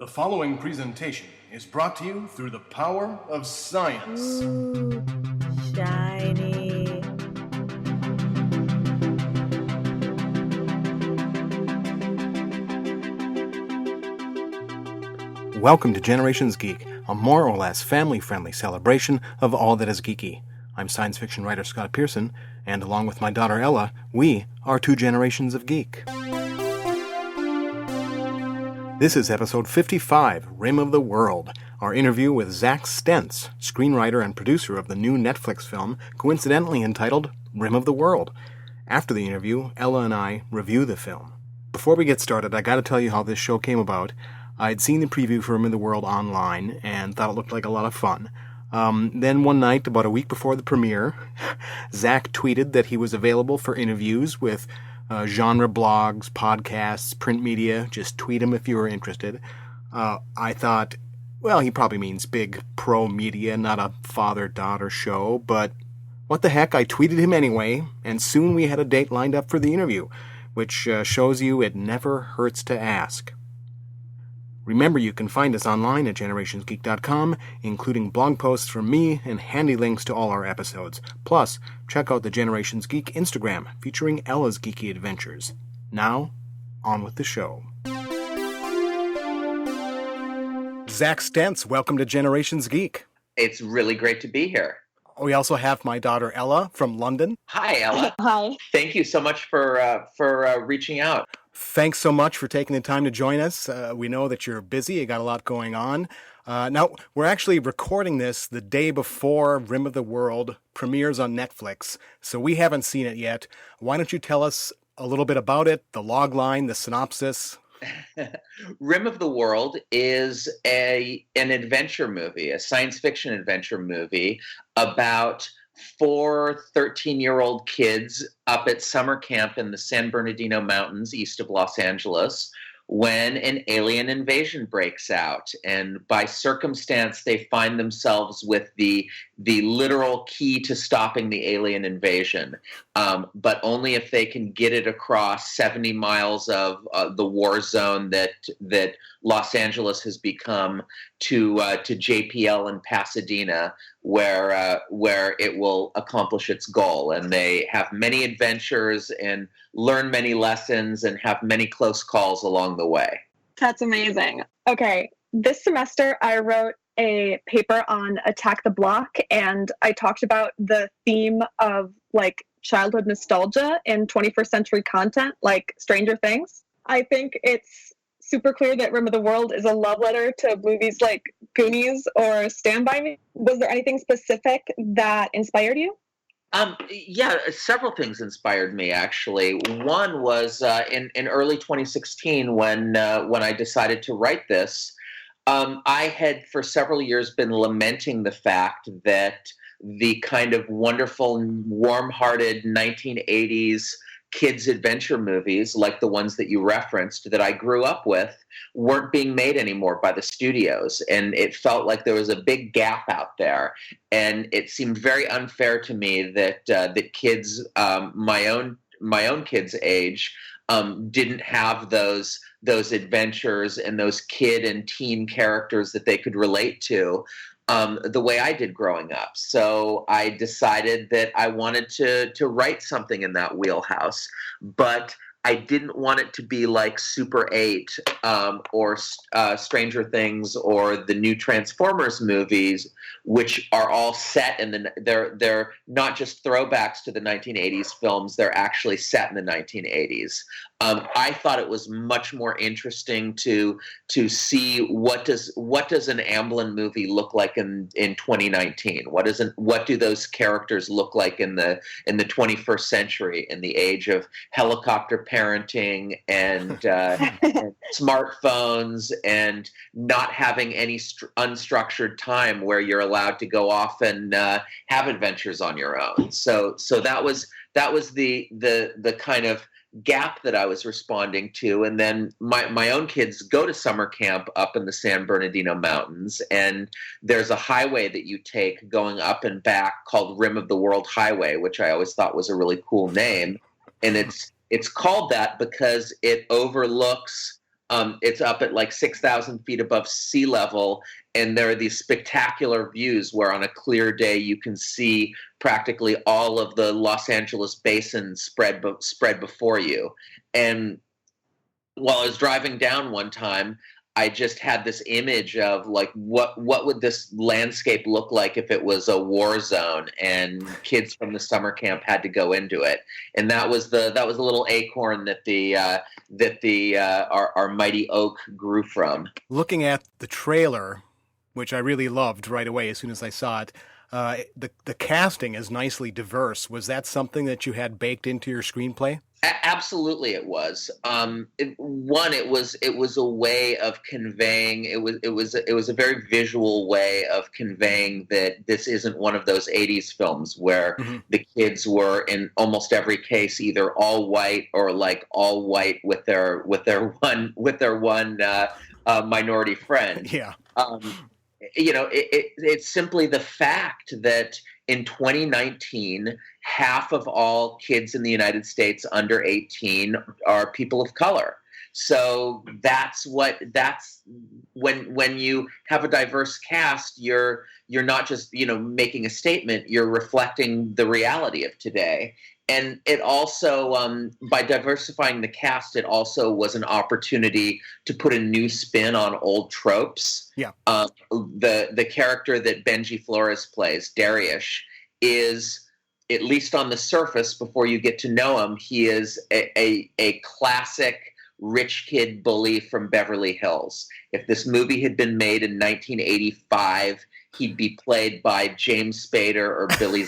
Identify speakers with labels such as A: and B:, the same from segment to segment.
A: The following presentation is brought to you through the power of science.
B: Ooh, shiny.
C: Welcome to Generations Geek, a more or less family-friendly celebration of all that is geeky. I'm science fiction writer Scott Pearson, and along with my daughter Ella, we are two generations of geek. This is episode 55, Rim of the World, our interview with Zack Stentz, screenwriter and producer of the new Netflix film, coincidentally entitled Rim of the World. After the interview, Ella and I review the film. Before we get started, I gotta tell you how this show came about. I'd seen the preview for Rim of the World online and thought it looked like a lot of fun. Then one night, about a week before the premiere, Zack tweeted that he was available for interviews with genre blogs, podcasts, print media. Just tweet him if you were interested. I thought, well, he probably means big pro media, not a father-daughter show, but what the heck, I tweeted him anyway, and soon we had a date lined up for the interview, which shows you it never hurts to ask. Remember, you can find us online at generationsgeek.com, including blog posts from me and handy links to all our episodes. Plus, check out the Generations Geek Instagram, featuring Ella's geeky adventures. Now, on with the show. Zack Stentz, welcome to Generations Geek.
D: It's really great to be here.
C: We also have my daughter Ella from London.
D: Hi, Ella.
B: Hi.
D: Thank you so much for reaching out.
C: Thanks so much for taking the time to join us. We know that you're busy. You got a lot going on. Now, we're actually recording this the day before Rim of the World premieres on Netflix, so we haven't seen it yet. Why don't you tell us a little bit about it, the logline, the synopsis?
D: Rim of the World is an adventure movie, a science fiction adventure movie about four 13-year-old kids up at summer camp in the San Bernardino Mountains east of Los Angeles when an alien invasion breaks out. And by circumstance, they find themselves with the literal key to stopping the alien invasion, but only if they can get it across 70 miles of the war zone that Los Angeles has become to JPL in Pasadena, where it will accomplish its goal. And they have many adventures and learn many lessons and have many close calls along the way.
E: That's amazing. Okay, this semester I wrote a paper on Attack the Block, and I talked about the theme of like childhood nostalgia in 21st century content, like Stranger Things. I think it's super clear that Rim of the World is a love letter to movies like Goonies or Stand By Me. Was there anything specific that inspired you?
D: Yeah, several things inspired me, actually. One was in early 2016 when I decided to write this. I had for several years been lamenting the fact that the kind of wonderful, warm-hearted 1980s kids' adventure movies, like the ones that you referenced, that I grew up with, weren't being made anymore by the studios. And it felt like there was a big gap out there. And it seemed very unfair to me that kids, my own kids' age, didn't have those adventures and those kid and teen characters that they could relate to the way I did growing up. So I decided that I wanted to write something in that wheelhouse, but I didn't want it to be like Super 8 or Stranger Things or the new Transformers movies, which are all set in they're not just throwbacks to the 1980s films, they're actually set in the 1980s. I thought it was much more interesting to see what does an Amblin movie look like in 2019? What do those characters look like in the 21st century, in the age of helicopter parenting and smartphones and not having any unstructured time where you're allowed to go off and have adventures on your own. So that was the kind of gap that I was responding to. And then my own kids go to summer camp up in the San Bernardino Mountains, and there's a highway that you take going up and back called Rim of the World Highway, which I always thought was a really cool name. And it's called that because it overlooks It's up at like 6,000 feet above sea level, and there are these spectacular views where on a clear day you can see practically all of the Los Angeles basin spread before you. And while I was driving down one time, I just had this image of like what would this landscape look like if it was a war zone and kids from the summer camp had to go into it, and that was a little acorn that our mighty oak grew from.
C: Looking at the trailer, which I really loved right away as soon as I saw it, the casting is nicely diverse. Was that something that you had baked into your screenplay?
D: Absolutely, it was. It was a way of conveying. It was a very visual way of conveying that this isn't one of those '80s films where the kids were in almost every case either all white or like all white with their one minority friend.
C: Yeah.
D: It's simply the fact that in 2019, half of all kids in the United States under 18 are people of color. So that's when you have a diverse cast, you're not just, making a statement, you're reflecting the reality of today. And it also, by diversifying the cast, it also was an opportunity to put a new spin on old tropes.
C: Yeah.
D: The character that Benji Flores plays, Darius, is, at least on the surface, before you get to know him, he is a classic rich kid bully from Beverly Hills. If this movie had been made in 1985, he'd be played by James Spader or Billy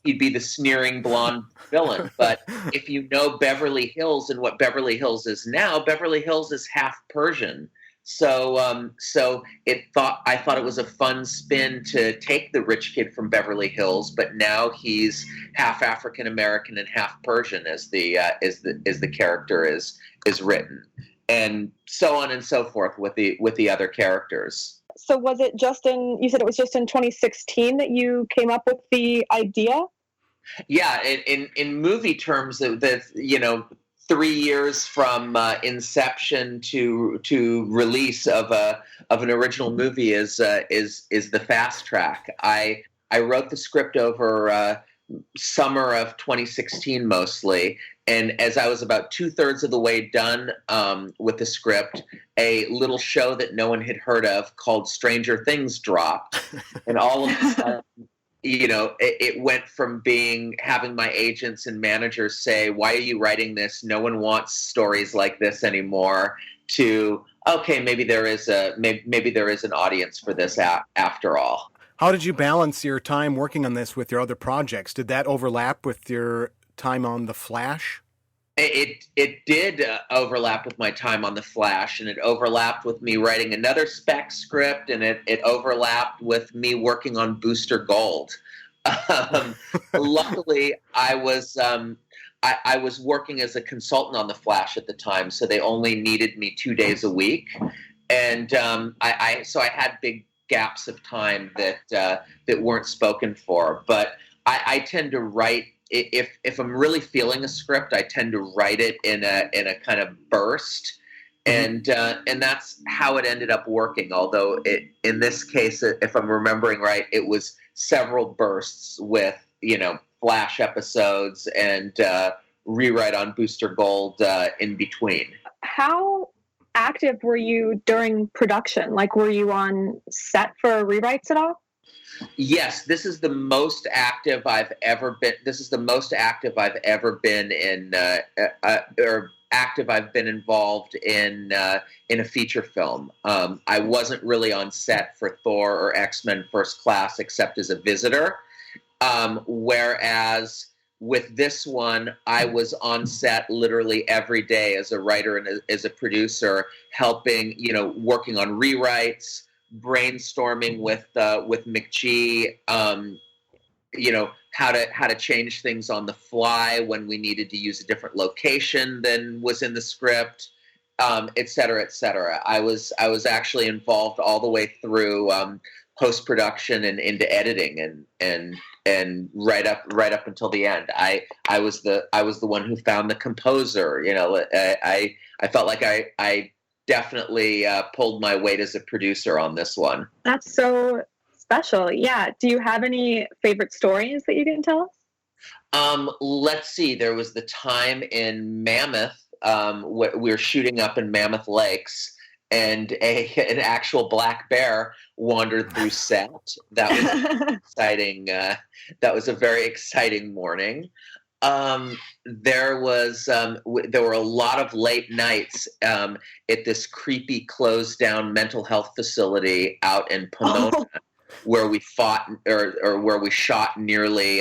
D: he'd be the sneering blonde villain. But if you know Beverly Hills and what Beverly Hills is now, Beverly Hills is half Persian. So I thought it was a fun spin to take the rich kid from Beverly Hills, but now he's half African American and half Persian as the character is written, and so on and so forth with the other characters.
E: So was it you said it was just in 2016 that you came up with the idea?
D: Yeah, in movie terms, that 3 years from inception to release of an original movie is the fast track. I wrote the script over summer of 2016 mostly, and as I was about 2/3 of the way done with the script, a little show that no one had heard of called Stranger Things dropped, and all of a sudden, it went from having my agents and managers say, "Why are you writing this? No one wants stories like this anymore," to, okay, maybe there is an audience for this after all.
C: How did you balance your time working on this with your other projects? Did that overlap with your time on The Flash?
D: It did overlap with my time on The Flash, and it overlapped with me writing another spec script, and it overlapped with me working on Booster Gold. Luckily, I was working as a consultant on The Flash at the time, so they only needed me 2 days a week, and I had big gaps of time that weren't spoken for. But I tend to write. If I'm really feeling a script, I tend to write it in a kind of burst, and that's how it ended up working. Although in this case, if I'm remembering right, it was several bursts with Flash episodes and rewrite on Booster Gold in between.
E: How active were you during production? Like, were you on set for rewrites at all?
D: Yes, this is the most active I've ever been. This is the most active I've ever been in, or active I've been involved in a feature film. I wasn't really on set for Thor or X-Men First Class except as a visitor, whereas with this one, I was on set literally every day as a writer and as a producer, helping, working on rewrites, brainstorming with McGee, how to change things on the fly when we needed to use a different location than was in the script, et cetera, et cetera. I was actually involved all the way through post-production and into editing, and and right up until the end. I was the one who found the composer. I felt like I definitely pulled my weight as a producer on this one.
E: That's so special. Yeah. Do you have any favorite stories that you can tell us?
D: Let's see. There was the time in Mammoth. We were shooting up in Mammoth Lakes, and an actual black bear wandered through set. That was exciting. That was a very exciting morning. There were a lot of late nights at this creepy closed down mental health facility out in Pomona, where we fought or where we shot nearly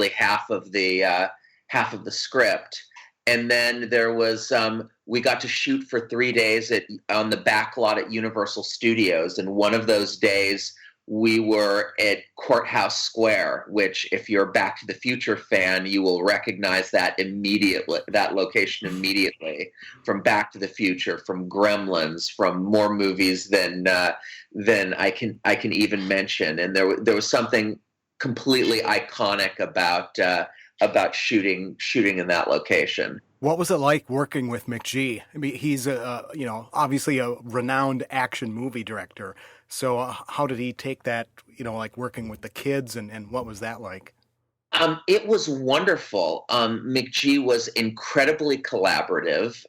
D: half of the script. And then there was we got to shoot for 3 days on the back lot at Universal Studios, and one of those days we were at Courthouse Square, which, if you're a Back to the Future fan, you will recognize that location immediately, from Back to the Future, from Gremlins, from more movies than I can even mention. And there was something completely iconic about shooting in that location.
C: What was it like working with McG? I mean, he's obviously a renowned action movie director. So how did he take that, like working with the kids, and what was that like?
D: It was wonderful. McG was incredibly collaborative.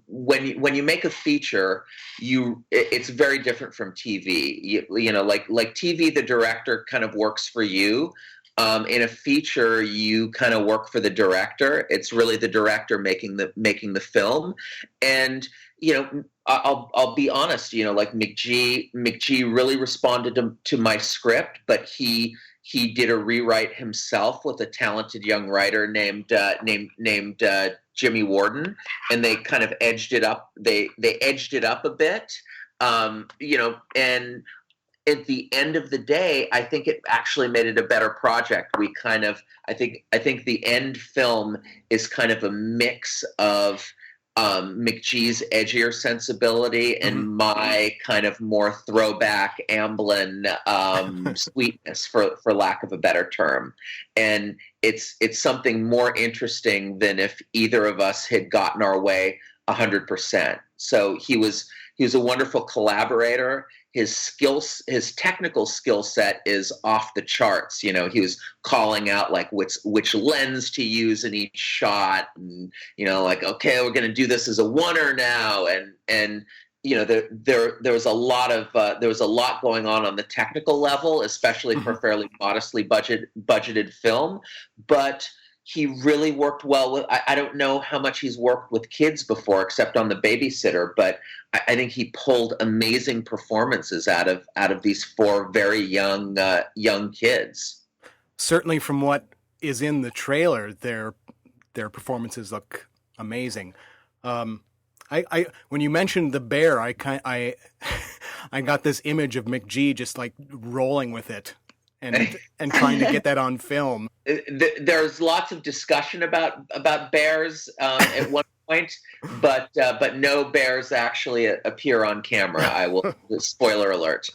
D: When you make a feature, it's very different from TV. Like TV, the director kind of works for you. In a feature, you kind of work for the director. It's really the director making the film. And I'll be honest. Like McG really responded to my script, but he did a rewrite himself with a talented young writer named Jimmy Warden, and they kind of edged it up. They edged it up a bit, and at the end of the day, I think it actually made it a better project. I think the end film is kind of a mix of McG's edgier sensibility and my kind of more throwback Amblin sweetness, for lack of a better term. And it's something more interesting than if either of us had gotten our way 100%. So he was a wonderful collaborator. His technical skill set is off the charts. He was calling out like which lens to use in each shot, and like, okay, we're going to do this as a oneer now, and there was a lot going on the technical level, especially for a fairly modestly budgeted film, but he really worked well with. I don't know how much he's worked with kids before, except on The Babysitter, but I think he pulled amazing performances out of these four very young kids.
C: Certainly, from what is in the trailer, their performances look amazing. When you mentioned the bear, I got this image of McG just like rolling with it and trying to get that on film.
D: There's lots of discussion about bears at one point, but no bears actually appear on camera. I will. Spoiler alert.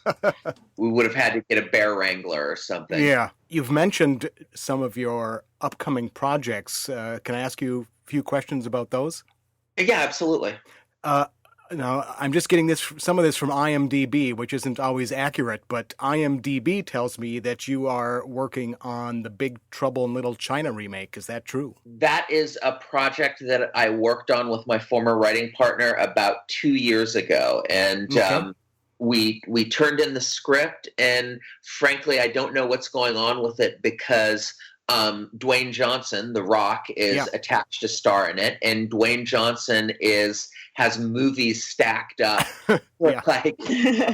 D: We would have had to get a bear wrangler or something.
C: Yeah. You've mentioned some of your upcoming projects. Can I ask you a few questions about those?
D: Yeah, absolutely.
C: No, I'm just getting some of this from IMDb, which isn't always accurate, but IMDb tells me that you are working on the Big Trouble in Little China remake. Is that true?
D: That is a project that I worked on with my former writing partner about 2 years ago, and okay. We turned in the script, and frankly, I don't know what's going on with it because Dwayne Johnson, The Rock, is attached to star in it, and Dwayne Johnson has movies stacked up for like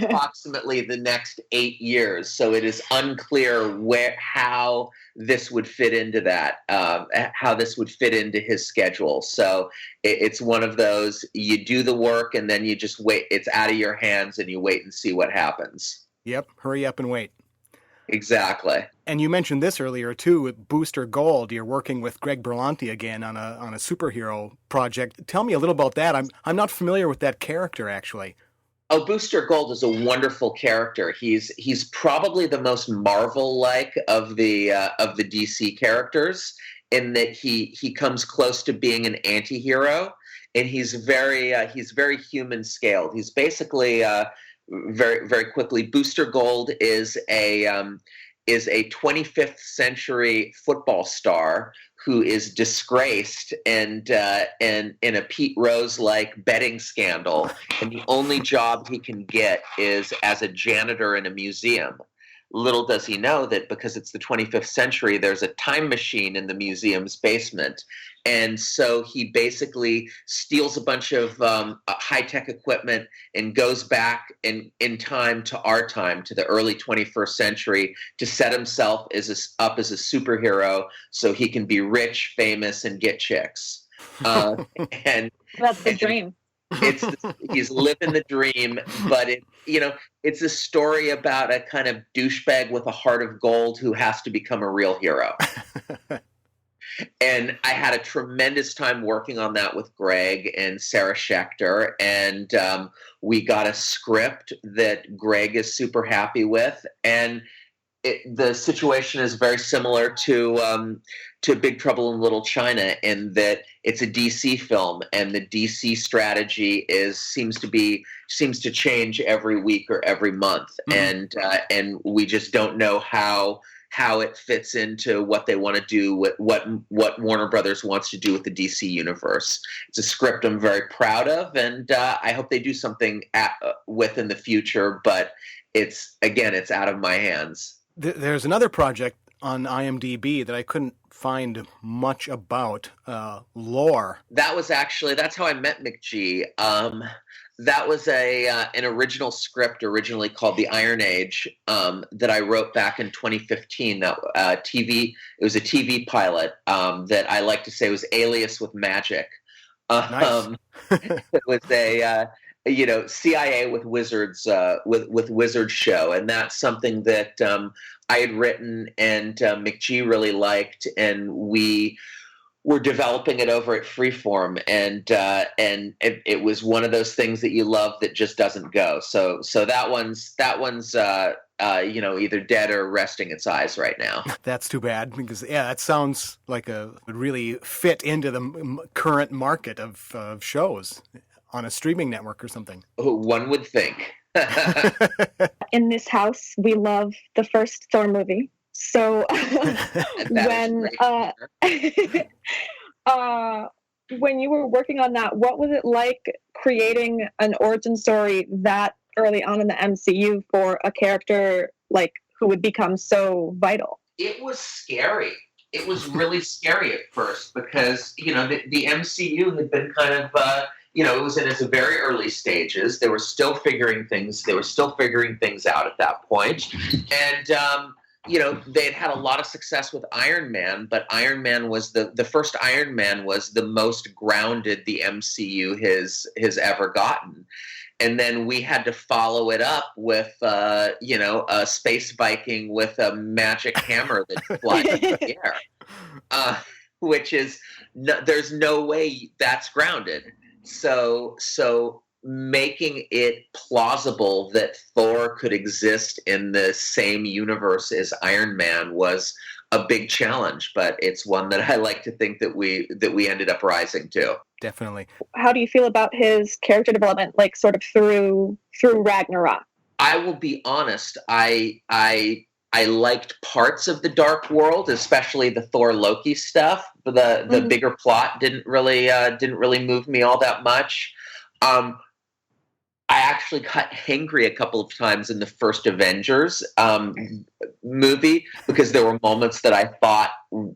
D: approximately the next 8 years. So it is unclear how this would fit into that, how this would fit into his schedule. So it's one of those, you do the work and then you just wait. It's out of your hands and you wait and see what happens.
C: Yep. Hurry up and wait.
D: Exactly.
C: And you mentioned this earlier too, with Booster Gold. You're working with Greg Berlanti again on a superhero project. Tell me a little about that. I'm not familiar with that character, actually.
D: Oh, Booster Gold is a wonderful character. He's probably the most Marvel-like of the DC characters, in that he comes close to being an anti-hero, and he's very human scaled. He's basically very very quickly. Booster Gold is a 25th century football star who is disgraced and in a Pete Rose-like betting scandal, and the only job he can get is as a janitor in a museum. Little does he know that because it's the 25th century, there's a time machine in the museum's basement. And so he basically steals a bunch of high-tech equipment and goes back in time to our time, to the early 21st century, to set himself up as a superhero so he can be rich, famous, and get chicks. And
E: That's the dream.
D: He's living the dream, but it's a story about a kind of douchebag with a heart of gold who has to become a real hero. And I had a tremendous time working on that with Greg and Sarah Schechter, and we got a script that Greg is super happy with, and the situation is very similar to Big Trouble in Little China, in that it's a DC film, and the DC strategy seems to change every week or every month, and we just don't know how it fits into what they want to do, what Warner Brothers wants to do with the DC universe. It's a script I'm very proud of, and I hope they do something with in the future. But it's out of my hands.
C: There's another project on IMDb that I couldn't find much about, Lore. That's
D: how I met McG. That was an original script originally called The Iron Age, that I wrote back in 2015. It was a TV pilot that I like to say was Alias with magic.
C: Nice.
D: It was a CIA with wizards, with wizard show, and that's something that I had written and McG really liked, and we were developing it over at Freeform, and it was one of those things that you love that just doesn't go. So that one's either dead or resting its eyes right now.
C: That's too bad, because that sounds like would really fit into the current market of shows on a streaming network or something.
D: One would think.
E: In this house, we love the first Thor movie. So when you were working on that, what was it like creating an origin story that early on in the MCU for a character like who would become so vital?
D: It was scary. It was really scary at first because, the MCU had been kind of, it was in its very early stages. They were still figuring things out at that point. And, they had a lot of success with Iron Man, but Iron Man was the first Iron Man was the most grounded the MCU has ever gotten. And then we had to follow it up with, a space Viking with a magic hammer that flies in the air, which is, there's no way that's grounded. So making it plausible that Thor could exist in the same universe as Iron Man was a big challenge, but it's one that I like to think that we ended up rising to.
C: Definitely.
E: How do you feel about his character development, like sort of through Ragnarok?
D: I will be honest. I liked parts of the Dark World, especially the Thor Loki stuff. The bigger plot didn't really move me all that much. I actually got angry a couple of times in the first Avengers movie because there were moments that I thought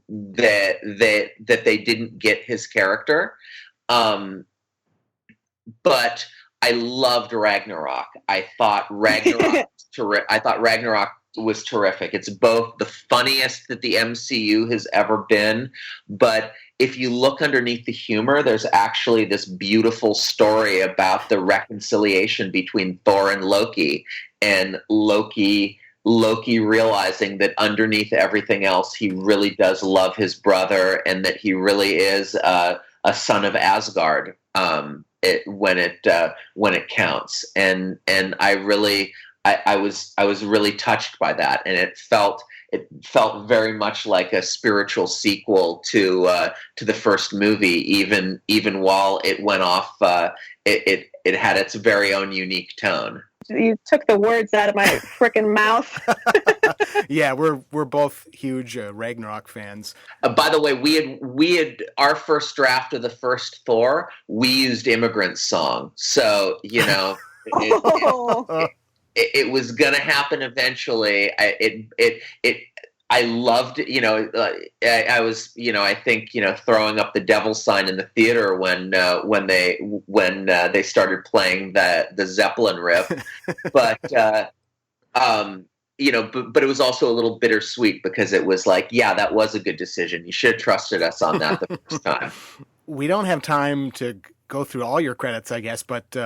D: that they didn't get his character. But I loved Ragnarok. I thought Ragnarok was terrific. It's both the funniest that the MCU has ever been, but if you look underneath the humor, there's actually this beautiful story about the reconciliation between Thor and Loki, and Loki realizing that underneath everything else, he really does love his brother, and that he really is a son of Asgard. when it counts. And I was really touched by that, and it felt very much like a spiritual sequel to the first movie, even while it went off. It had its very own unique tone.
E: You took the words out of my freaking mouth.
C: Yeah, we're both huge Ragnarok fans.
D: By the way, we had our first draft of the first Thor. We used Immigrant's Song, so it was gonna happen eventually. I loved it. I was, I think, throwing up the devil sign in the theater when they started playing the Zeppelin riff, but but it was also a little bittersweet because it was like, yeah, that was a good decision. You should have trusted us on that the first time.
C: We don't have time to go through all your credits, I guess, but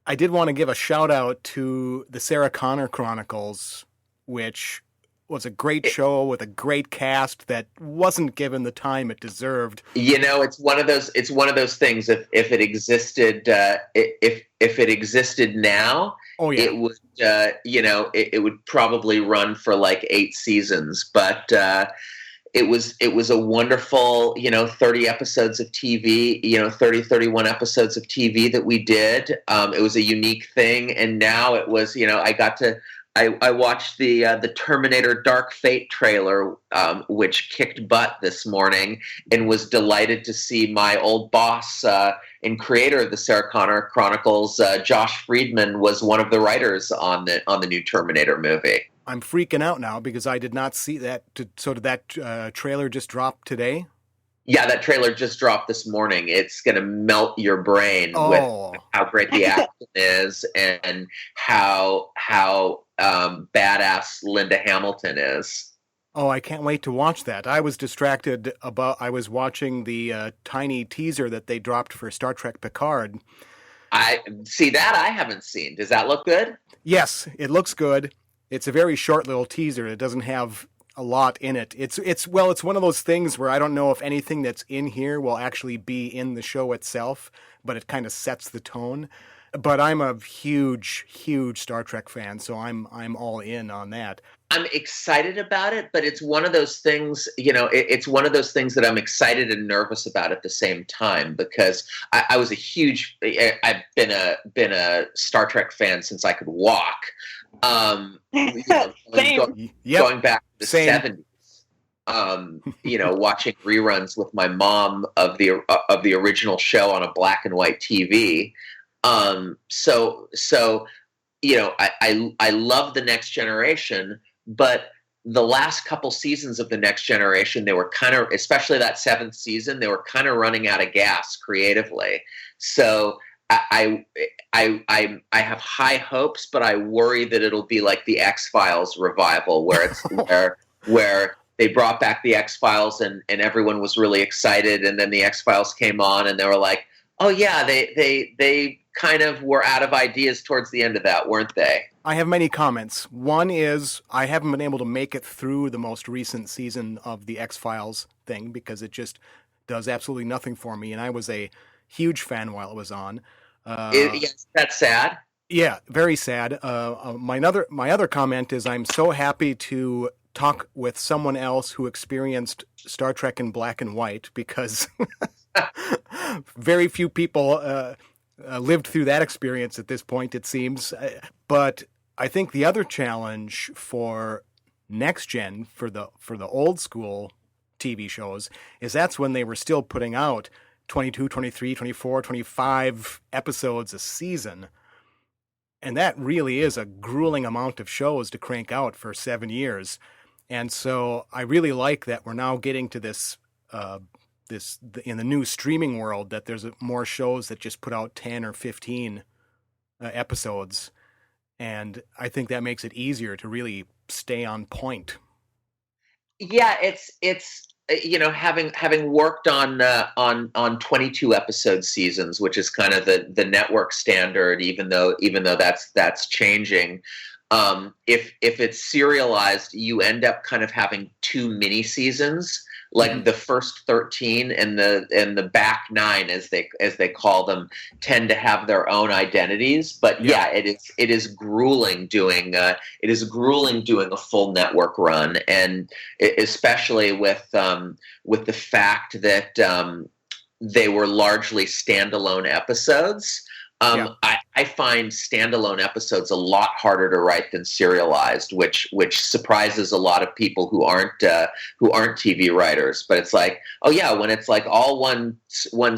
C: I did want to give a shout out to the Sarah Connor Chronicles, which was a great show with a great cast that wasn't given the time it deserved.
D: It's one of those things. If it existed, if it existed now,
C: oh yeah,
D: it would it would probably run for like 8 seasons. But it was a wonderful 30 episodes of TV, 31 episodes of TV that we did. It was a unique thing, and now it was I watched the Terminator Dark Fate trailer, which kicked butt this morning, and was delighted to see my old boss and creator of the Sarah Connor Chronicles, Josh Friedman, was one of the writers on the new Terminator movie.
C: I'm freaking out now because I did not see that. So did that trailer just drop today?
D: Yeah, that trailer just dropped this morning. It's going to melt your brain with how great the action is and how badass Linda Hamilton is.
C: Oh, I can't wait to watch that. I was distracted I was watching the tiny teaser that they dropped for Star Trek Picard.
D: I haven't seen. Does that look good?
C: Yes, it looks good. It's a very short little teaser. It doesn't have a lot in it. It's one of those things where I don't know if anything that's in here will actually be in the show itself, but it kind of sets the tone. But I'm a huge, huge Star Trek fan, so I'm all in on that.
D: I'm excited about it, but it's one of those things, it's one of those things that I'm excited and nervous about at the same time, because I've been a Star Trek fan since I could walk. Going back to the 70s, watching reruns with my mom of the original show on a black and white TV. So I love the Next Generation, but the last couple seasons of the Next Generation, they were kind of, especially that 7th season, they were kind of running out of gas creatively. So I have high hopes, but I worry that it'll be like the X-Files revival, where it's where they brought back the X-Files and everyone was really excited, and then the X-Files came on and they were like, oh yeah, they kind of were out of ideas towards the end of that, weren't they?
C: I have many comments. One is I haven't been able to make it through the most recent season of the X-Files thing because it just does absolutely nothing for me, and I was a huge fan while it was on.
D: Yes, that's sad.
C: Yeah, very sad. My other comment is I'm so happy to talk with someone else who experienced Star Trek in black and white, because very few people lived through that experience at this point, it seems. But I think the other challenge for Next Gen, for the old school TV shows, is that's when they were still putting out 22, 23, 24, 25 episodes a season. And that really is a grueling amount of shows to crank out for 7 years. And so I really like that we're now getting to this in the new streaming world, that there's more shows that just put out 10 or 15 episodes. And I think that makes it easier to really stay on point.
D: Yeah, it's having worked on 22 episode seasons, which is kind of the network standard, even though that's changing. If it's serialized, you end up kind of having 2 mini seasons, like the first 13 and the back 9, as they call them, tend to have their own identities. But yeah, it is grueling doing a full network run, and especially with the fact that they were largely standalone episodes. I find standalone episodes a lot harder to write than serialized, which surprises a lot of people who aren't TV writers. But it's like, oh yeah, when it's like all one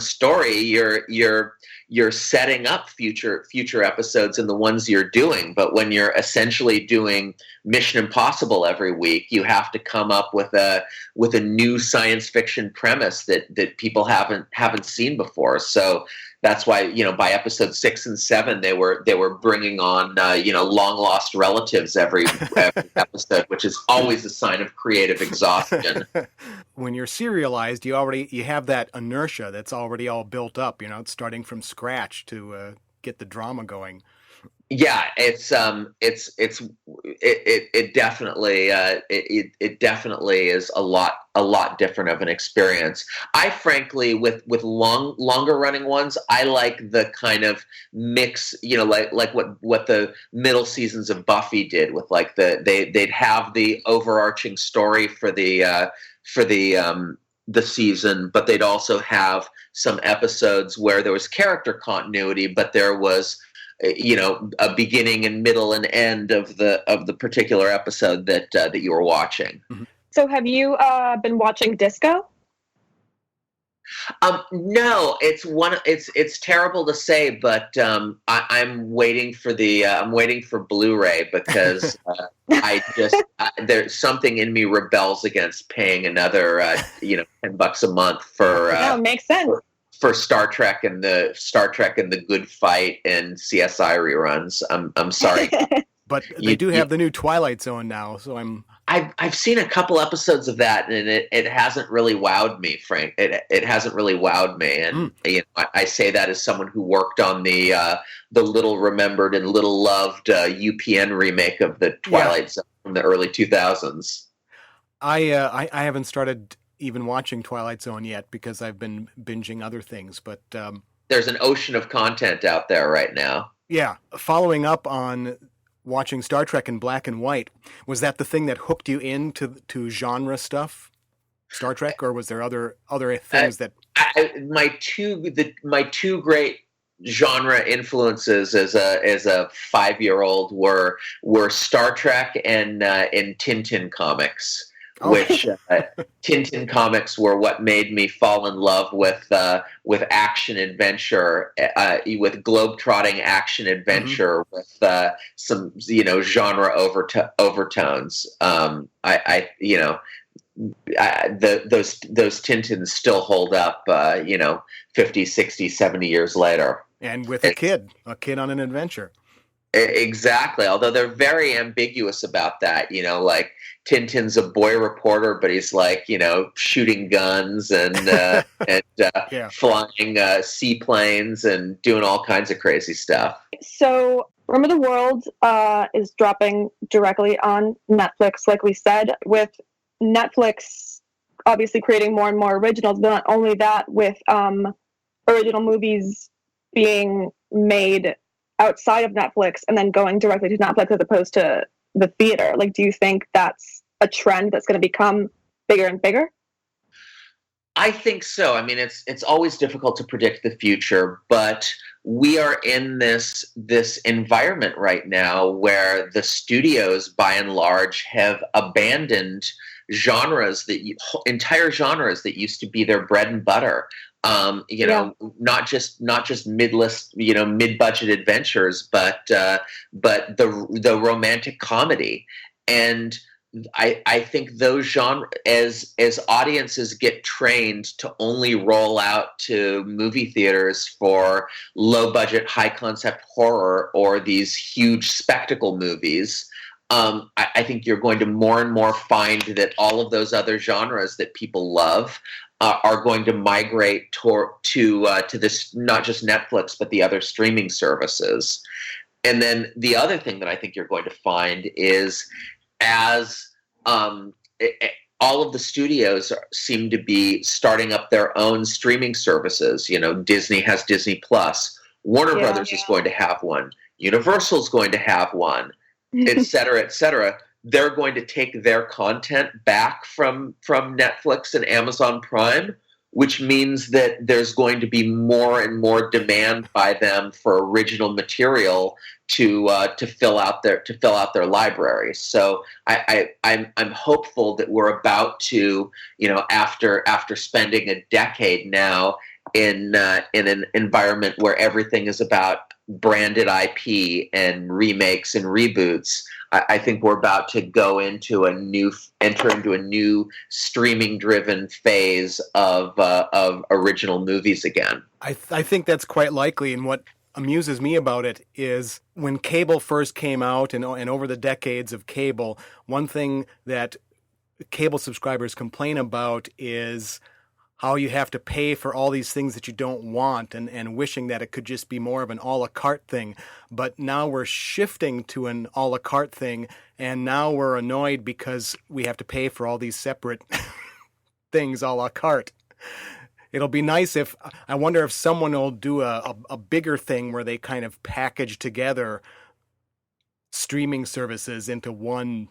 D: story, you're setting up future episodes in the ones you're doing. But when you're essentially doing Mission Impossible every week, you have to come up with a new science fiction premise that people haven't seen before. So that's why, by episode 6 and 7, they were bringing on long lost relatives every episode, which is always a sign of creative exhaustion.
C: When you're serialized, you have that inertia that's already all built up. It's starting from scratch to get the drama going.
D: Yeah, it definitely is a lot different of an experience. I frankly, with longer running ones, I like the kind of mix, like what the middle seasons of Buffy did with like they'd have the overarching story for the season, but they'd also have some episodes where there was character continuity, but there was a beginning and middle and end of the particular episode that you were watching.
E: So have you been watching Disco?
D: No, it's terrible to say, but I'm waiting for Blu-ray because there's something in me rebels against paying another $10 a month for
E: makes sense.
D: For Star Trek and the Good Fight and CSI reruns. I'm sorry.
C: But they do have the new Twilight Zone now, so
D: I've seen a couple episodes of that, and it hasn't really wowed me, Frank. It hasn't really wowed me, and I say that as someone who worked on the little remembered and little loved UPN remake of the Twilight Zone from the early 2000s.
C: I haven't started even watching Twilight Zone yet because I've been binging other things, but
D: there's an ocean of content out there right now.
C: Yeah, following up on watching Star Trek in black and white, was that the thing that hooked you into genre stuff, Star Trek, or was there other things that?
D: My two great genre influences as a 5-year-old were Star Trek and Tintin comics. Which Tintin comics were what made me fall in love with action adventure, with globe-trotting action adventure, with some genre overtones. Those Tintins still hold up 50, 60, 70 years later.
C: And with a kid on an adventure.
D: Exactly. Although they're very ambiguous about that, like Tintin's a boy reporter, but he's like, shooting guns and flying seaplanes and doing all kinds of crazy stuff.
E: So Rim of the World is dropping directly on Netflix, like we said, with Netflix obviously creating more and more originals, but not only that, with original movies being made outside of Netflix and then going directly to Netflix as opposed to the theater. Like, do you think that's a trend that's going to become bigger and bigger?
D: I think so. I mean, it's always difficult to predict the future, but we are in this environment right now where the studios, by and large, have abandoned entire genres that used to be their bread and butter. Not just mid-budget adventures, but the romantic comedy. And I think those genres, as audiences get trained to only roll out to movie theaters for low-budget, high-concept horror or these huge spectacle movies, I think you're going to more and more find that all of those other genres that people love are going to migrate to this, not just Netflix, but the other streaming services. And then the other thing that I think you're going to find is as all of the studios seem to be starting up their own streaming services. Disney has Disney Plus. Warner Brothers is going to have one. Universal's going to have one, et cetera, et cetera. They're going to take their content back from Netflix and Amazon Prime, which means that there's going to be more and more demand by them for original material to fill out their libraries. So I'm hopeful that we're about to, after spending a decade now in an environment where everything is about branded IP and remakes and reboots, I think we're about to enter into a new streaming-driven phase of original movies again.
C: I think that's quite likely, and what amuses me about it is when cable first came out and over the decades of cable, one thing that cable subscribers complain about is how you have to pay for all these things that you don't want and wishing that it could just be more of an a la carte thing. But now we're shifting to an a la carte thing, and now we're annoyed because we have to pay for all these separate things a la carte. It'll be nice I wonder if someone will do a bigger thing where they kind of package together streaming services into one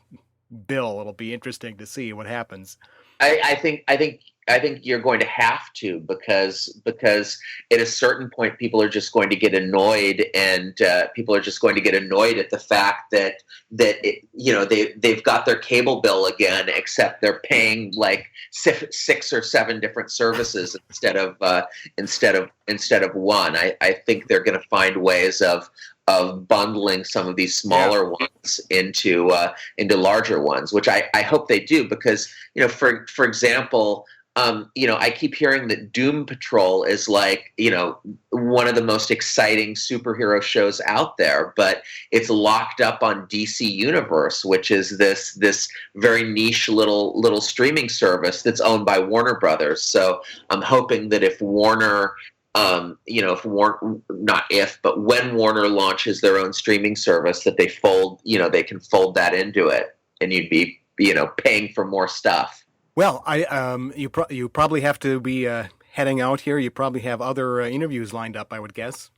C: bill. It'll be interesting to see what happens.
D: I think you're going to have to because at a certain point people are just going to get annoyed, and people are just going to get annoyed at the fact that they've got their cable bill again, except they're paying like 6 or 7 different services instead of one. I think they're going to find ways of bundling some of these smaller ones into larger ones, which I hope they do, because for example, I keep hearing that Doom Patrol is like one of the most exciting superhero shows out there, but it's locked up on DC Universe, which is this very niche little streaming service that's owned by Warner Brothers. So I'm hoping that if Warner when Warner launches their own streaming service, that they can fold that into it, and you'd be paying for more stuff.
C: Well, you probably have to be heading out here. You probably have other interviews lined up, I would guess.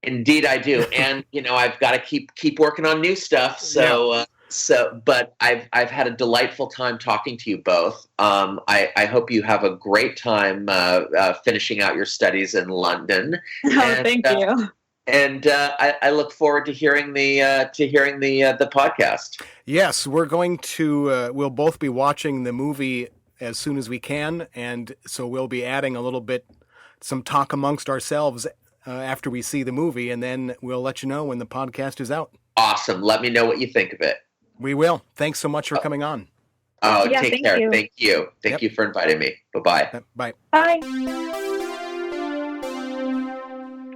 D: Indeed, I do, and I've got to keep working on new stuff. But I've had a delightful time talking to you both. I hope you have a great time finishing out your studies in London.
E: Thank you.
D: And I look forward to hearing the podcast.
C: Yes, we're going to. We'll both be watching the movie as soon as we can, and so we'll be adding a little bit, some talk amongst ourselves after we see the movie, and then we'll let you know when the podcast is out.
D: Awesome. Let me know what you think of it.
C: We will. Thanks so much for coming on.
D: Oh, yeah, take care. You. Thank you. Thank you for inviting me. Bye-bye.
C: Bye.
E: Bye.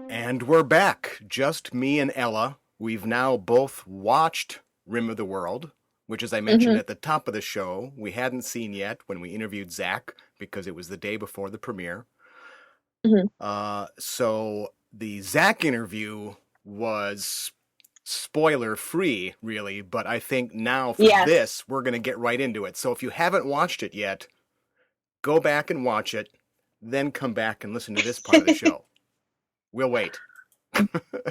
C: And we're back. Just me and Ella. We've now both watched Rim of the World, which, as I mentioned at the top of the show, we hadn't seen yet when we interviewed Zach, because it was the day before the premiere. So the Zach interview was spoiler-free, really, but I think now for this, we're going to get right into it. So if you haven't watched it yet, go back and watch it, then come back and listen to this part of the show. We'll wait.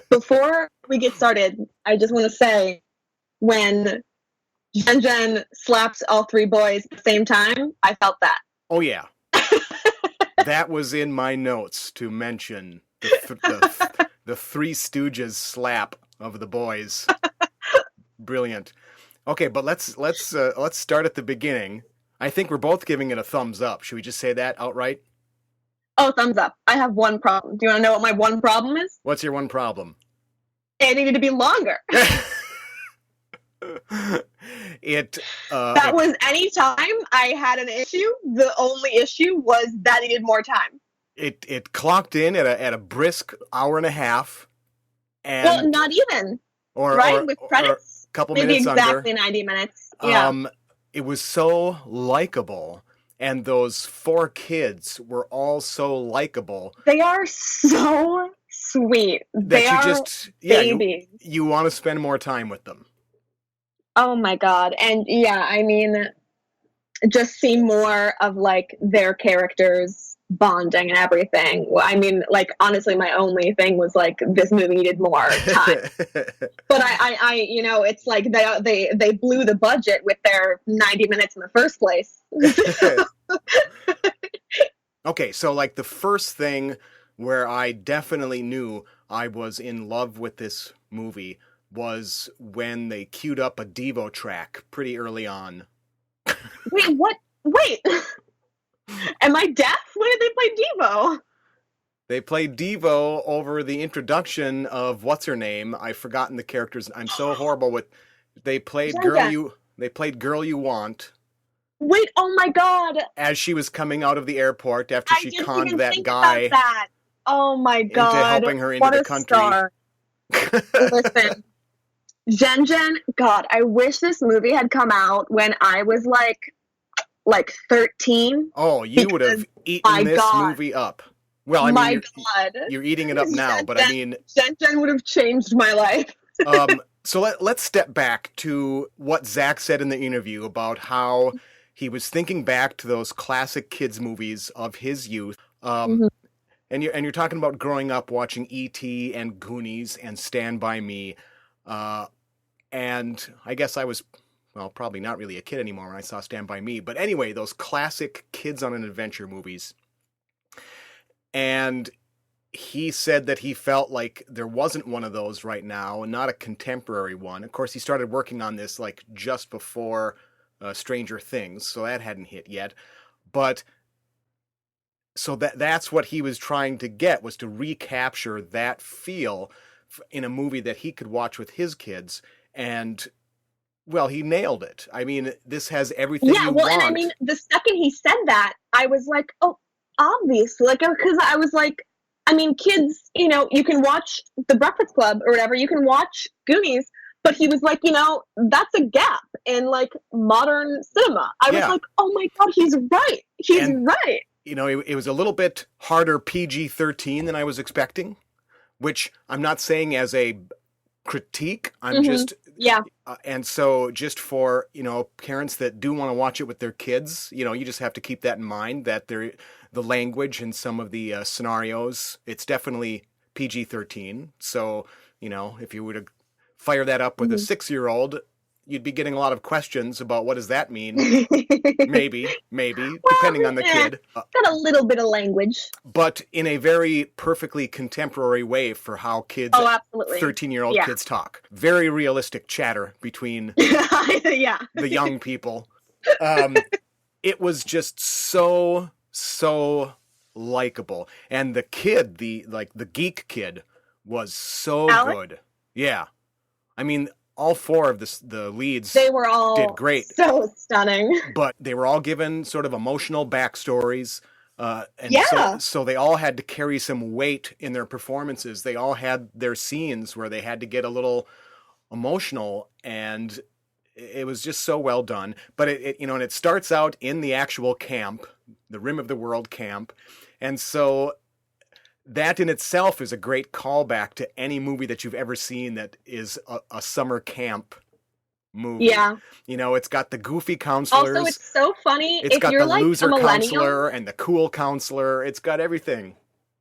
E: Before we get started, I just want to say, when ZhenZhen slaps all 3 boys at the same time, I felt that.
C: Oh, yeah. That was in my notes to mention the Three-Stooges slap of the boys. Brilliant. Okay, but let's start at the beginning. I think we're both giving it a thumbs up. Should we just say that outright?
E: Oh, thumbs up. I have one problem. Do you want to know what my one problem is?
C: What's your one problem?
E: It needed to be longer. That was any time I had an issue. The only issue was that it needed more time.
C: It clocked in at a brisk hour and a half. And
E: well, not even. With credits,
C: a couple
E: maybe
C: minutes
E: exactly
C: under.
E: 90 minutes. Yeah.
C: It was so likable, and those 4 kids were all so likable.
E: They are so sweet. They are babies.
C: You want to spend more time with them.
E: Oh my God. And yeah, I mean, just see more of like their characters bonding and everything. I mean, like honestly, my only thing was like this movie needed more time. But I you know, it's like they blew the budget with their 90 minutes in the first place.
C: Okay, so like the first thing where I definitely knew I was in love with this movie was when they queued up a Devo track pretty early on.
E: Wait, what? Wait. Am I deaf? When did they play Devo?
C: They played Devo over the introduction of what's her name? I've forgotten the characters. I'm so horrible with. They played Girl You Want.
E: Wait, oh my god.
C: As she was coming out of the airport after she conned that guy
E: that. Oh my god.
C: into helping her into the country.
E: Star. Listen. ZhenZhen, God, I wish this movie had come out when I was like 13.
C: Oh, you would have eaten this movie up. Well, I mean, you're eating it up now, but I mean...
E: ZhenZhen would have changed my life.
C: So let's step back to what Zack said in the interview about how he was thinking back to those classic kids movies of his youth. And you're talking about growing up watching E.T. and Goonies and Stand By Me. And I guess I was, well, probably not really a kid anymore when I saw Stand By Me. But anyway, those classic kids on an adventure movies. And he said that he felt like there wasn't one of those right now, and not a contemporary one. Of course, he started working on this like just before Stranger Things, so that hadn't hit yet. But so that's what he was trying to get, was to recapture that feel in a movie that he could watch with his kids. And, well, he nailed it. I mean, this has everything you want.
E: And I mean, the second he said that, I was like, oh, obviously. Like, because I was like, I mean, kids, you know, you can watch The Breakfast Club or whatever, you can watch Goonies, but he was like, you know, that's a gap in, like, modern cinema. I was like, oh my God, he's right. He's right.
C: You know, it was a little bit harder PG-13 than I was expecting, which I'm not saying as a critique. I'm just and so just for, you know, parents that do want to watch it with their kids, you know, you just have to keep that in mind, that the language in some of the scenarios, it's definitely PG-13. So, you know, if you were to fire that up with a 6-year-old, you'd be getting a lot of questions about what does that mean. maybe, depending on the kid.
E: Got a little bit of language.
C: But in a very perfectly contemporary way for how kids, 13-year-old kids talk. Very realistic chatter between the young people. It was just so likable. And the kid, the geek kid, was so good. Yeah. I mean, all four of the leads
E: did great. So stunning.
C: But they were all given sort of emotional backstories. So they all had to carry some weight in their performances. They all had their scenes where they had to get a little emotional, and it was just so well done. But and it starts out in the actual camp, the Rim of the World camp. And so that in itself is a great callback to any movie that you've ever seen that is a summer camp movie. Yeah. You know, it's got the goofy counselors.
E: Also, it's so funny.
C: It's got the loser counselor and the cool counselor. It's got everything.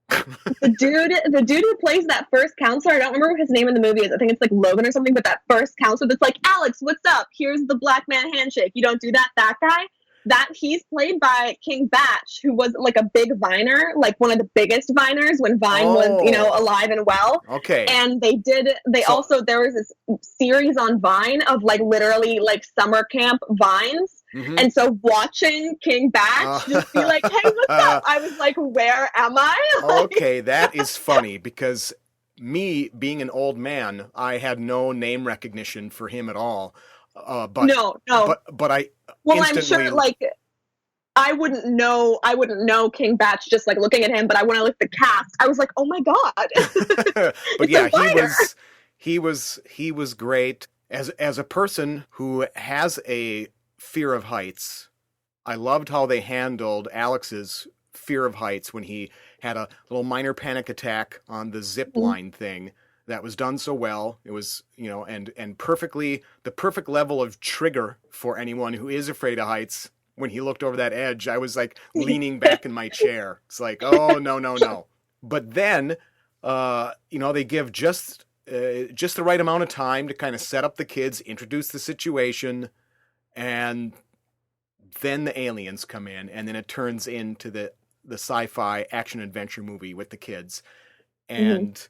E: The dude who plays that first counselor, I don't remember what his name in the movie is. I think it's like Logan or something, but that first counselor that's like, Alex, what's up? Here's the black man handshake. You don't do that, that guy? That he's played by King Batch, who was like a big Viner, like one of the biggest Viners when Vine was, you know, alive and well.
C: Okay.
E: And there was this series on Vine of like literally like summer camp Vines. Mm-hmm. And so watching King Batch just be like, hey, what's up? I was like, where am I?
C: Okay, that is funny because me being an old man, I had no name recognition for him at all. But I
E: I'm sure like I wouldn't know King Batch just like looking at him, but when I looked at the cast, I was like, oh my God.
C: But yeah, he was great as a person who has a fear of heights. I loved how they handled Alex's fear of heights when he had a little minor panic attack on the zip line thing. That was done so well. It was, you know, and perfectly, the perfect level of trigger for anyone who is afraid of heights when he looked over that edge, I was like leaning back in my chair. It's like, oh, no. But then, they give just the right amount of time to kind of set up the kids, introduce the situation, and then the aliens come in, and then it turns into the sci-fi action-adventure movie with the kids. And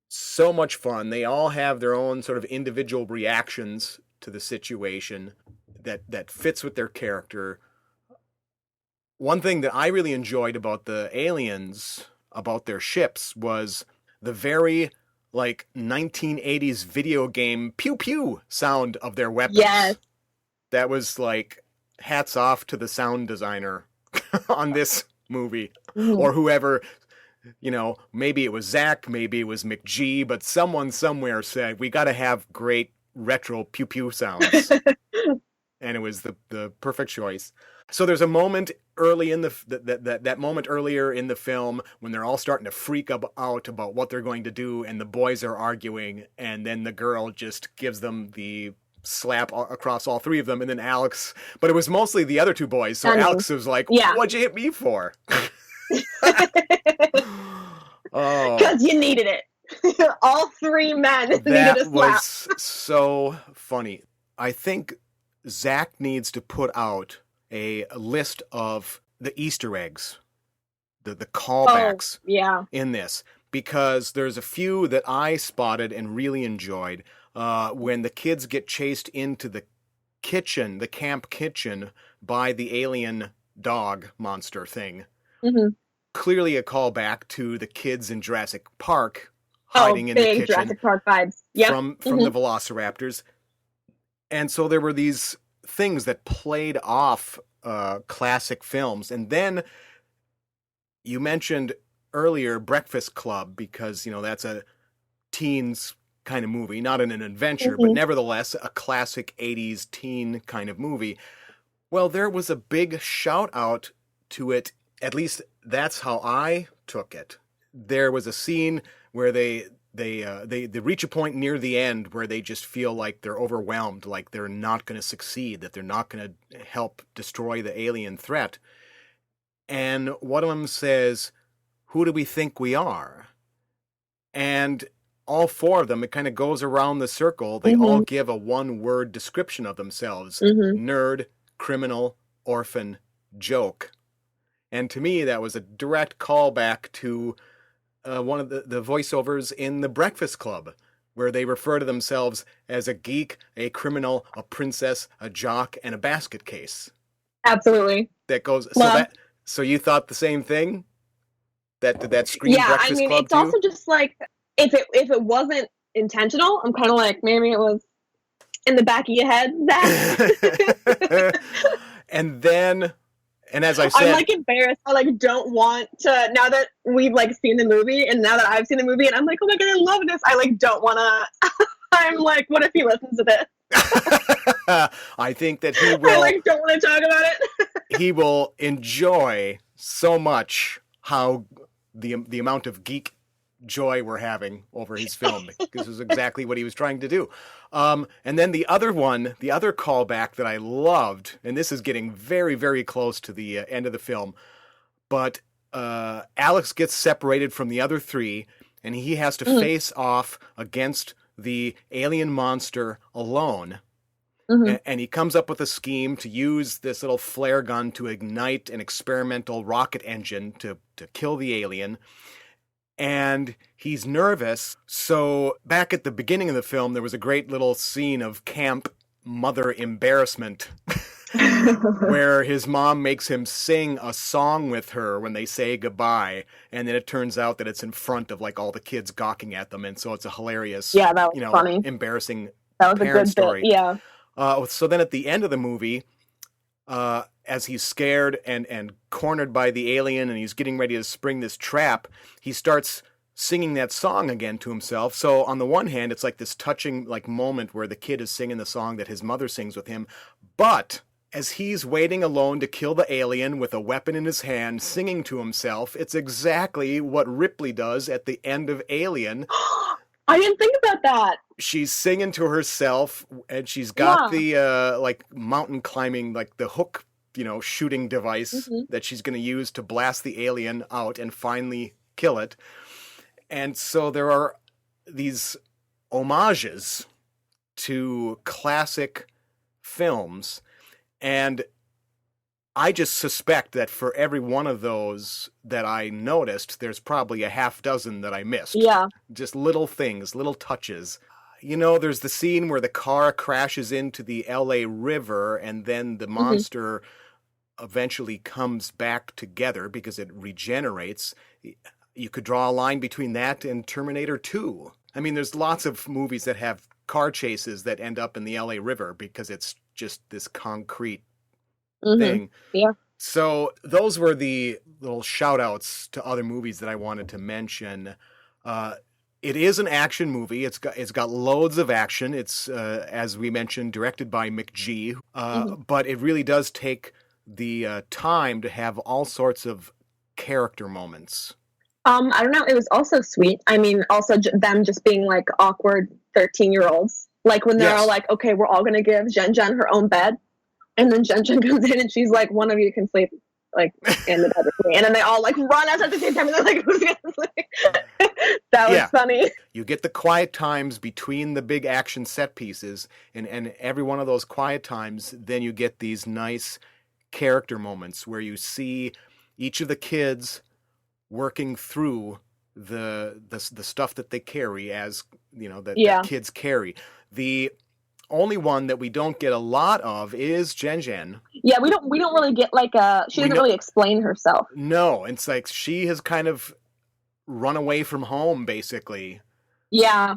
C: so much fun. They all have their own sort of individual reactions to the situation that fits with their character. One thing that I really enjoyed about the aliens, about their ships, was the very, 1980s video game pew-pew sound of their weapons.
E: Yes.
C: That was, hats off to the sound designer on this movie. Or whoever, maybe it was Zach, maybe it was McGee, but someone somewhere said, we got to have great retro pew-pew sounds. And it was the perfect choice. So there's a moment early in that moment earlier in the film when they're all starting to freak out about what they're going to do, and the boys are arguing, and then the girl just gives them the slap across all three of them, and then Alex, but it was mostly the other two boys, so Alex was like, what'd you hit me for? Oh,
E: because you needed it. All three men needed a slap.
C: That was so funny. I think Zach needs to put out a list of the Easter eggs, the callbacks in this, because there's a few that I spotted and really enjoyed. When the kids get chased into the kitchen, the camp kitchen, by the alien dog monster thing. Clearly a callback to the kids in Jurassic Park hiding in the kitchen.
E: Jurassic Park vibes. Yep.
C: From the Velociraptors. And so there were these things that played off classic films. And then you mentioned earlier Breakfast Club, because, that's a teens kind of movie, not an adventure, but nevertheless a classic 80s teen kind of movie. Well, there was a big shout out to it. At least that's how I took it. There was a scene where they reach a point near the end where they just feel like they're overwhelmed, like they're not going to succeed, that they're not going to help destroy the alien threat. And one of them says, "Who do we think we are?" And all four of them, it kind of goes around the circle. They all give a one-word description of themselves. Nerd, criminal, orphan, joke. And to me, that was a direct callback to one of the voiceovers in The Breakfast Club, where they refer to themselves as a geek, a criminal, a princess, a jock, and a basket case.
E: Absolutely.
C: That goes.
E: Well,
C: so you thought the same thing? That screamed Breakfast Club
E: it's also just like, if it wasn't intentional, I'm kind of like, maybe it was in the back of your head, Zach.
C: And as I said,
E: I'm embarrassed. I don't want to, now that we've seen the movie, and now that I've seen the movie, and I'm like, oh my god, I love this. I don't want to. I'm like, what if he listens to this?
C: I think that he will.
E: I don't want to talk about it.
C: He will enjoy so much how the amount of geek joy we're having over his film. This is exactly what he was trying to do. And then the other callback that I loved, and this is getting very, very close to the end of the film, but Alex gets separated from the other three, and he has to face off against the alien monster alone. And he comes up with a scheme to use this little flare gun to ignite an experimental rocket engine to kill the alien. And he's nervous. So back at the beginning of the film, there was a great little scene of camp mother embarrassment where his mom makes him sing a song with her when they say goodbye. And then it turns out that it's in front of all the kids gawking at them. And so it's a hilarious,
E: that was funny.
C: Embarrassing
E: that was
C: parent
E: a good
C: story.
E: Bit, yeah.
C: So then at the end of the movie, as he's scared and cornered by the alien and he's getting ready to spring this trap, he starts singing that song again to himself. So on the one hand, it's this touching moment where the kid is singing the song that his mother sings with him. But as he's waiting alone to kill the alien with a weapon in his hand, singing to himself, it's exactly what Ripley does at the end of Alien.
E: I didn't think about that.
C: She's singing to herself, and she's got the mountain climbing, the hook shooting device that she's going to use to blast the alien out and finally kill it. And so there are these homages to classic films, and I just suspect that for every one of those that I noticed, there's probably a half dozen that I missed.
E: Yeah.
C: Just little things, little touches. There's the scene where the car crashes into the LA River and then the monster eventually comes back together because it regenerates. You could draw a line between that and Terminator 2. I mean, there's lots of movies that have car chases that end up in the LA River because it's just this concrete thing.
E: Yeah.
C: So those were the little shout outs to other movies that I wanted to mention. It is an action movie. It's got loads of action. It's, as we mentioned, directed by McG. But it really does take the time to have all sorts of character moments.
E: I don't know. It was also sweet. I mean, also them just being like awkward 13-year-olds. Like when they're all like, okay, we're all going to give ZhenZhen her own bed. And then ZhenZhen comes in and she's like, one of you can sleep like in the bed with me. And then they all like run out at the same time and they're like, who's going to sleep? That was funny.
C: You get the quiet times between the big action set pieces, and every one of those quiet times, then you get these nice character moments where you see each of the kids working through the stuff that they carry, as that kids carry. The only one that we don't get a lot of is ZhenZhen.
E: Yeah, we don't really get she doesn't really explain herself.
C: No, it's like she has kind of run away from home, basically.
E: Yeah,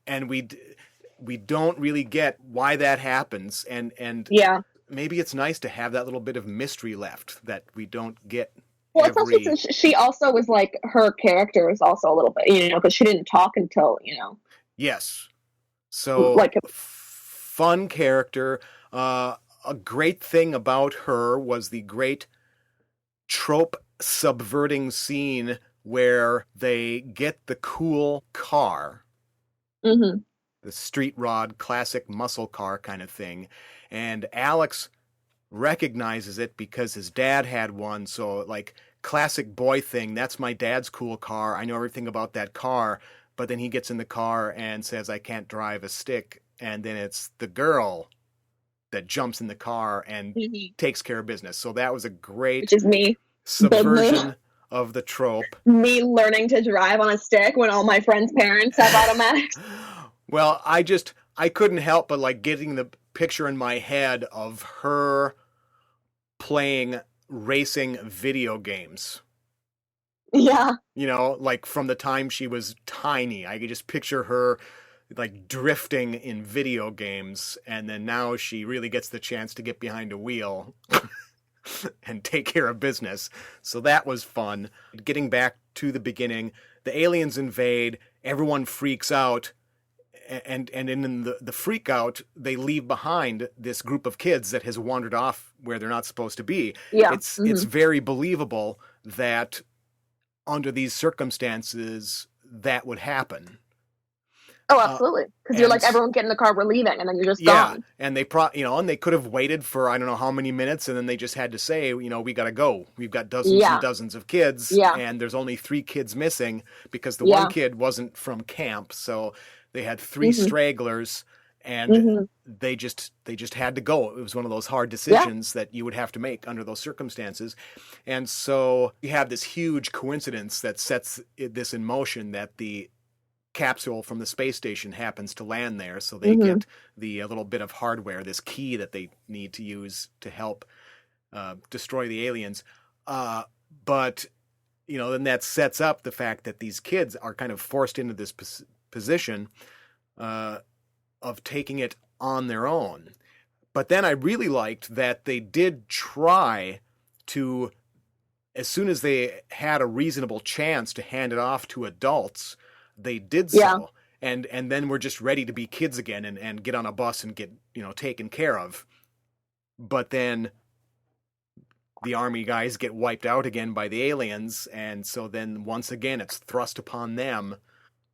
C: and we don't really get why that happens, and maybe it's nice to have that little bit of mystery left that we don't get.
E: Well, it's also since she also was like, her character is also a little bit, because she didn't talk until,
C: Yes. So,
E: like
C: fun character. A great thing about her was the great trope subverting scene where they get the cool car, the street rod, classic muscle car kind of thing, and Alex recognizes it because his dad had one. So, like, classic boy thing, that's my dad's cool car, I know everything about that car. But then he gets in the car and says, I can't drive a stick. And then it's the girl that jumps in the car and takes care of business. So that was a great
E: Which is me.
C: subversion of the trope.
E: Me learning to drive on a stick when all my friends' parents have automatics.
C: Well, I couldn't help but like getting the picture in my head of her playing racing video games.
E: Yeah.
C: Like from the time she was tiny, I could just picture her like drifting in video games, and then now she really gets the chance to get behind a wheel and take care of business. So that was fun. Getting back to the beginning, the aliens invade, everyone freaks out, and in the freak out, they leave behind this group of kids that has wandered off where they're not supposed to be.
E: Yeah.
C: It's very believable that under these circumstances that would happen.
E: Oh, absolutely. Because you're like, everyone get in the car, we're leaving, and then you're just gone.
C: And they and they could have waited for I don't know how many minutes, and then they just had to say, we got to go. We've got dozens and dozens of kids, and there's only 3 kids missing because the one kid wasn't from camp, so they had 3 stragglers, and they just had to go. It was one of those hard decisions that you would have to make under those circumstances. And so you have this huge coincidence that sets this in motion, that the capsule from the space station happens to land there. So they get the little bit of hardware, this key that they need to use to help destroy the aliens. But, then that sets up the fact that these kids are kind of forced into this position of taking it on their own. But then I really liked that they did try to, as soon as they had a reasonable chance to hand it off to adults, they did so.
E: Yeah.
C: And then we're just ready to be kids again and get on a bus and get, taken care of. But then the army guys get wiped out again by the aliens, and so then once again it's thrust upon them.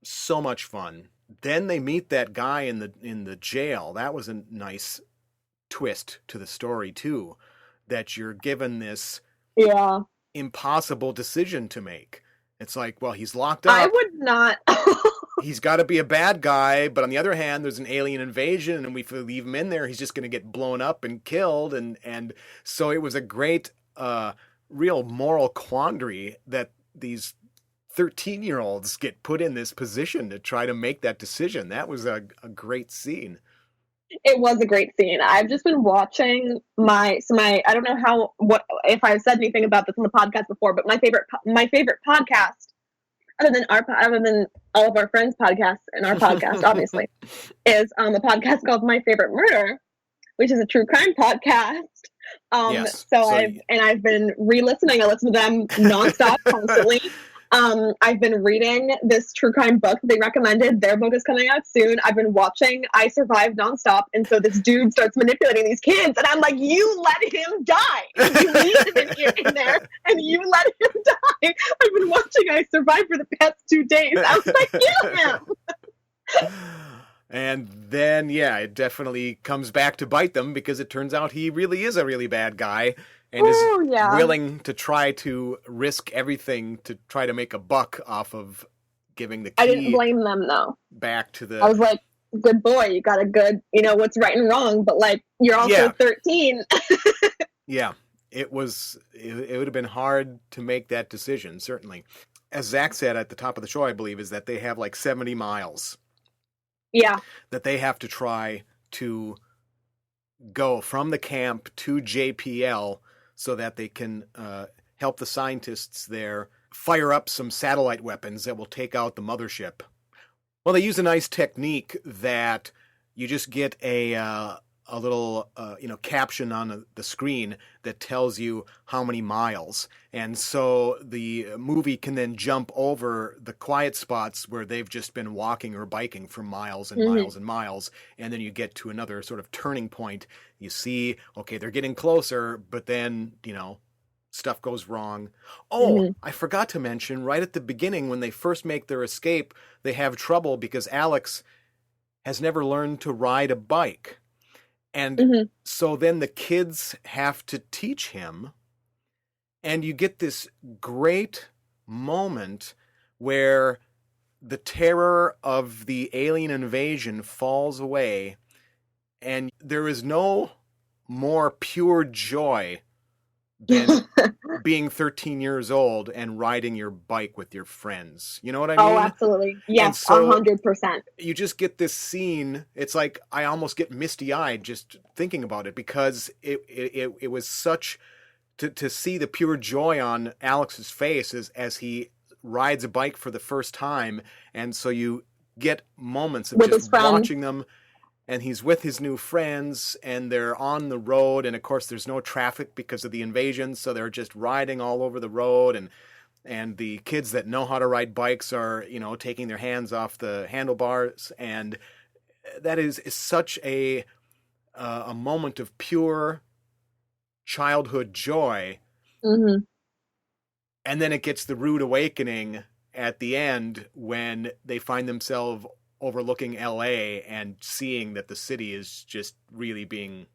C: So much fun. Then they meet that guy in the jail. That was a nice twist to the story too. that you're given this
E: Yeah.
C: impossible decision to make. It's like, well, he's locked up.
E: I would not.
C: He's got to be a bad guy, but on the other hand, there's an alien invasion, and if we leave him in there, he's just going to get blown up and killed. And so it was a great, real moral quandary that these 13-year-olds get put in this position to try to make that decision. That was a great scene.
E: It was a great scene. I've just been watching my I don't know if I've said anything about this on the podcast before, but my favorite podcast, other than all of our friends' podcasts and our podcast, obviously, is a podcast called My Favorite Murder, which is a true crime podcast.
C: Yes.
E: So I've been re-listening. I listen to them nonstop, constantly. I've been reading this true crime book they recommended. Their book is coming out soon. I've been watching I Survived nonstop. And so this dude starts manipulating these kids. And I'm like, you let him die. You leave him in there and you let him die. I've been watching I Survived for the past 2 days. I was like, kill him.
C: And then, yeah, it definitely comes back to bite them because it turns out he really is a really bad guy. And is willing to try to risk everything to try to make a buck off of giving the key.
E: I didn't blame them, though.
C: Back to the...
E: I was like, good boy, you got a good, what's right and wrong, but, like, you're also 13.
C: Yeah, it would have been hard to make that decision, certainly. As Zach said at the top of the show, I believe, is that they have, like, 70 miles.
E: Yeah.
C: That they have to try to go from the camp to JPL so that they can help the scientists there fire up some satellite weapons that will take out the mothership. Well, they use a nice technique that you just get a little caption on the screen that tells you how many miles. And so the movie can then jump over the quiet spots where they've just been walking or biking for miles and miles and miles. And then you get to another sort of turning point. You see, okay, they're getting closer, but then, stuff goes wrong. Oh, I forgot to mention, right at the beginning when they first make their escape, they have trouble because Alex has never learned to ride a bike. And so then the kids have to teach him. And you get this great moment where the terror of the alien invasion falls away. And there is no more pure joy than being 13 years old and riding your bike with your friends. You know what I mean?
E: Oh, absolutely. Yes,
C: so
E: 100%.
C: You just get this scene. It's like I almost get misty-eyed just thinking about it because it was such to see the pure joy on Alex's face as he rides a bike for the first time. And so you get moments of
E: with
C: just watching them. And he's with his new friends, and they're on the road, and of course there's no traffic because of the invasion, so they're just riding all over the road, and the kids that know how to ride bikes are, taking their hands off the handlebars, and that is such a moment of pure childhood joy. And then it gets the rude awakening at the end when they find themselves overlooking LA and seeing that the city is just really being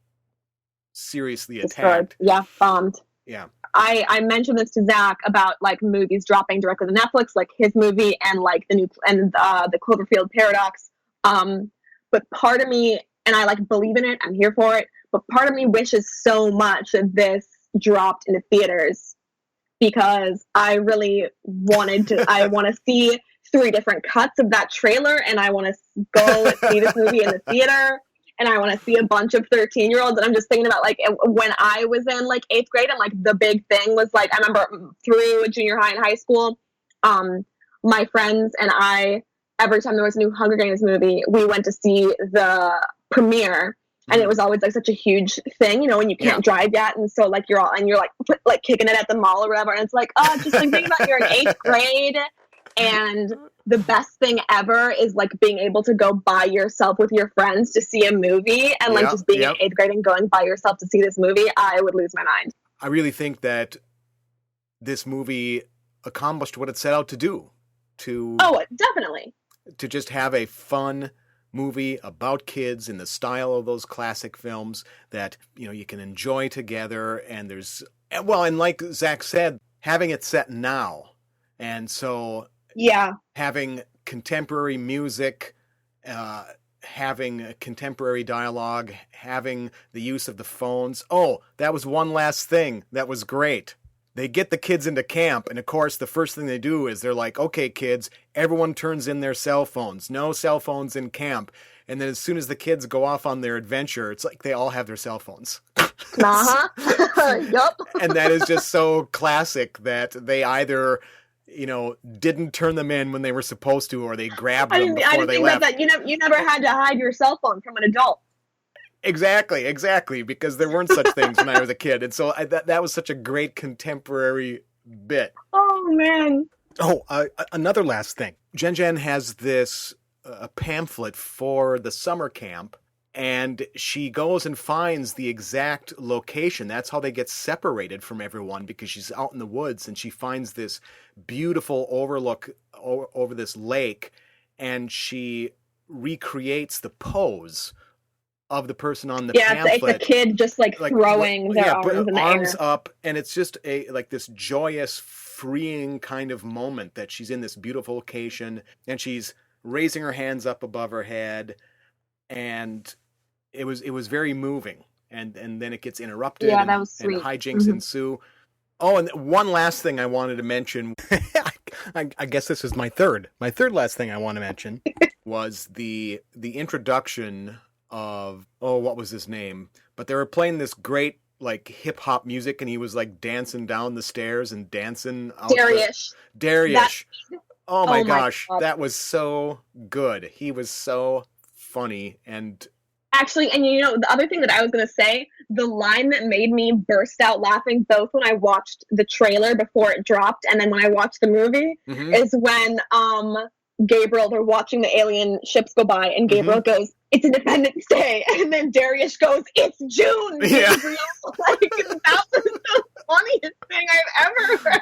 C: seriously attacked.
E: Yeah, bombed.
C: Yeah.
E: I mentioned this to Zach about like movies dropping directly to Netflix, like his movie and like the Cloverfield Paradox. But part of me, and I like believe in it, I'm here for it, but part of me wishes so much that this dropped into theaters because I really wanted to, I want to see 3 different cuts of that trailer, and I want to go see this movie in the theater, and I want to see a bunch of 13-year-olds. And I'm just thinking about like when I was in like 8th grade, and like the big thing was like I remember through junior high and high school, my friends and I, every time there was a new Hunger Games movie, we went to see the premiere. And it was always like such a huge thing, when you can't drive yet, and so like you're like kicking it at the mall or whatever, and it's like, just like thinking about you're in 8th grade. And the best thing ever is like being able to go by yourself with your friends to see a movie, and like just being in 8th grade and going by yourself to see this movie. I would lose my mind.
C: I really think that this movie accomplished what it set out to do.
E: Oh, definitely.
C: To just have a fun movie about kids in the style of those classic films that, you can enjoy together. And and like Zach said, having it set now. And so having contemporary music, having contemporary dialogue, having the use of the phones. Oh, that was one last thing that was great. They get the kids into camp, and of course, the first thing they do is they're like, okay, kids, everyone turns in their cell phones. No cell phones in camp. And then as soon as the kids go off on their adventure, it's like they all have their cell phones.
E: Yup.
C: And that is just so classic that they either didn't turn them in when they were supposed to, or they grabbed them before they left.
E: That you never had to hide your cell phone from an adult.
C: Exactly, because there weren't such things when I was a kid. And so that was such a great contemporary bit.
E: Oh, man.
C: Oh, another last thing. ZhenZhen has this pamphlet for the summer camp, and she goes and finds the exact location. That's how they get separated from everyone, because she's out in the woods, and she finds this beautiful overlook over this lake, and she recreates the pose of the person on the pamphlet.
E: It's a kid just like throwing their arms in the
C: arms
E: air.
C: up, and it's just this joyous, freeing kind of moment that she's in this beautiful location, and she's raising her hands up above her head, and it was very moving, and then it gets interrupted.
E: Yeah, that was sweet.
C: And hijinks ensue. Oh, and one last thing I wanted to mention. I guess this is my third last thing I want to mention was the introduction of, what was his name? But they were playing this great hip hop music, and he was dancing down the stairs and dancing out. Darius. Oh my gosh, that was so good. He was so funny. And
E: actually, and the other thing that I was going to say, the line that made me burst out laughing both when I watched the trailer before it dropped and then when I watched the movie is when Gabriel, they're watching the alien ships go by, and Gabriel goes, "It's Independence Day," and then Darius goes, "It's June."
C: Yeah.
E: Gabriel. That was the funniest thing I've ever heard.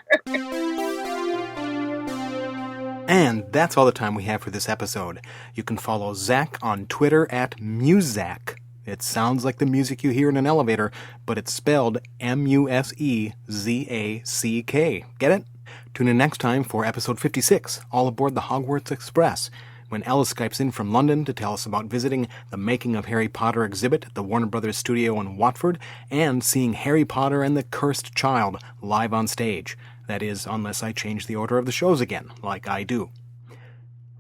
C: And that's all the time we have for this episode. You can follow Zach on Twitter at Muzak. It sounds like the music you hear in an elevator, but it's spelled Musezack. Get it? Tune in next time for episode 56, all aboard the Hogwarts Express, when Ella Skypes in from London to tell us about visiting the Making of Harry Potter exhibit at the Warner Brothers studio in Watford and seeing Harry Potter and the Cursed Child live on stage. That is, unless I change the order of the shows again, like I do.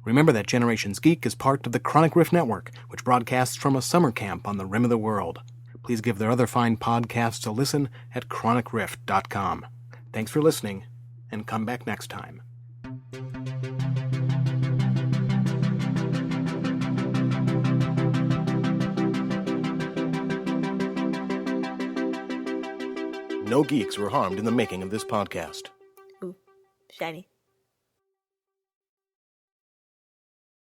C: Remember that Generations Geek is part of the Chronic Rift Network, which broadcasts from a summer camp on the rim of the world. Please give their other fine podcasts a listen at chronicrift.com. Thanks for listening, and come back next time. No geeks were harmed in the making of this podcast.
B: Ooh, shiny.